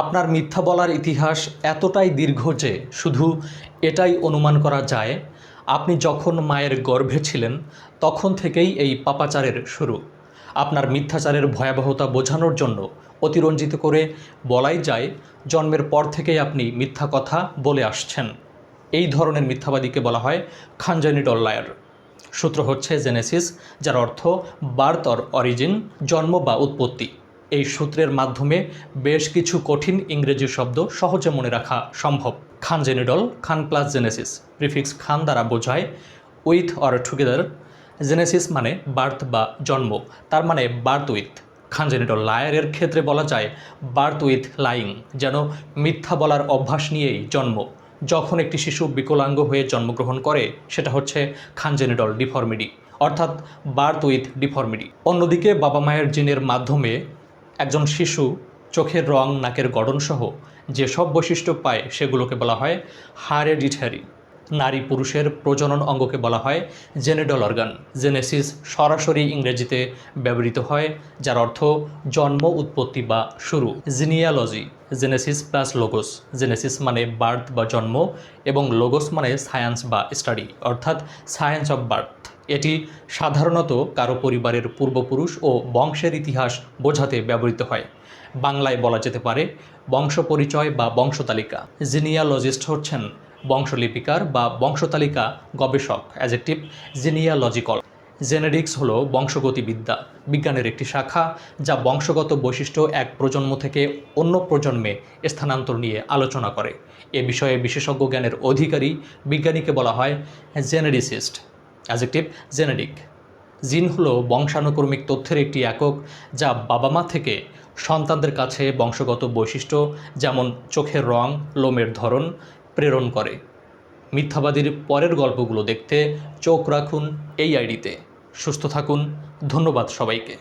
আপনার মিথ্যা বলার ইতিহাস এতটাই দীর্ঘ যে শুধু এটাই অনুমান করা যায় আপনি যখন মায়ের গর্ভে ছিলেন তখন থেকেই এই পাপাচারের শুরু। আপনার মিথ্যাচারের ভয়াবহতা বোঝানোর জন্য অতিরঞ্জিত করে বলাই যায় জন্মের পর থেকেই আপনি মিথ্যা কথা বলে আসছেন। এই ধরনের মিথ্যাবাদীকে বলা হয় কনজেনিটাল লায়ার। সূত্র হচ্ছে জেনেসিস, যার অর্থ বার্থ অর অরিজিন, জন্ম বা উৎপত্তি। এই সূত্রের মাধ্যমে বেশ কিছু কঠিন ইংরেজি শব্দ সহজে মনে রাখা সম্ভব। কনজেনিটাল, খান প্লাস জেনেসিস, প্রিফিক্স খান দ্বারা বোঝায় উইথ অর টুগেদার। জেনেসিস মানে বার্থ বা জন্ম, তার মানে বার্থ উইথ। কনজেনিটাল লায়ারের ক্ষেত্রে বলা যায় বার্থ উইথ লাইং, যেন মিথ্যা বলার অভ্যাস নিয়েই জন্ম। যখন একটি শিশু বিকলাঙ্গ হয়ে জন্মগ্রহণ করে সেটা হচ্ছে কনজেনিটাল ডিফর্মিটি, অর্থাৎ বার্থ উইথ ডিফর্মিটি। অন্যদিকে বাবা মায়ের জিনের মাধ্যমে একজন শিশু চোখের রং, নাকের গঠনসহ যেসব বৈশিষ্ট্য পায় সেগুলোকে বলা হয় হারেডিটারি। নারী পুরুষের প্রজনন অঙ্গকে বলা হয় জেনেটাল অর্গান। জেনেসিস সরাসরি ইংরেজিতে ব্যবহৃত হয়, যার অর্থ জন্ম, উৎপত্তি বা শুরু। জিনিয়ালজি, জেনেসিস প্লাস লোগোস। জেনেসিস মানে বার্থ বা জন্ম এবং লোগোস মানে সায়েন্স বা স্টাডি, অর্থাৎ সায়েন্স অফ বার্থ। এটি সাধারণত কারো পরিবারের পূর্বপুরুষ ও বংশের ইতিহাস বোঝাতে ব্যবহৃত হয়। বাংলায় বলা যেতে পারে বংশ পরিচয় বা বংশতালিকা। জিনিয়ালজিস্ট হচ্ছেন বংশলিপিকার বা বংশতালিকা গবেষক, অ্যাডজেক্টিভ জিনিয়ালজিক্যাল। জেনেটিক্স হলো বংশগতিবিদ্যা, বিজ্ঞানের একটি শাখা যা বংশগত বৈশিষ্ট্য এক প্রজন্ম থেকে অন্য প্রজন্মে স্থানান্তর নিয়ে আলোচনা করে। এ বিষয়ে বিশেষজ্ঞ জ্ঞানের অধিকারী বিজ্ঞানীকে বলা হয় জেনেটিসিস্ট, অ্যাডজেক্টিভ জেনেটিক। জিন হলো বংশানুক্রমিক তথ্যের একটি একক যা বাবা মা থেকে সন্তানদের কাছে বংশগত বৈশিষ্ট্য যেমন চোখের রং, লোমের ধরন প্রেরণ করে। মিথ্যাবাদীর পরের গল্পগুলো দেখতে চোখ রাখুন এই আইডিতে। সুস্থ থাকুন। ধন্যবাদ সবাইকে।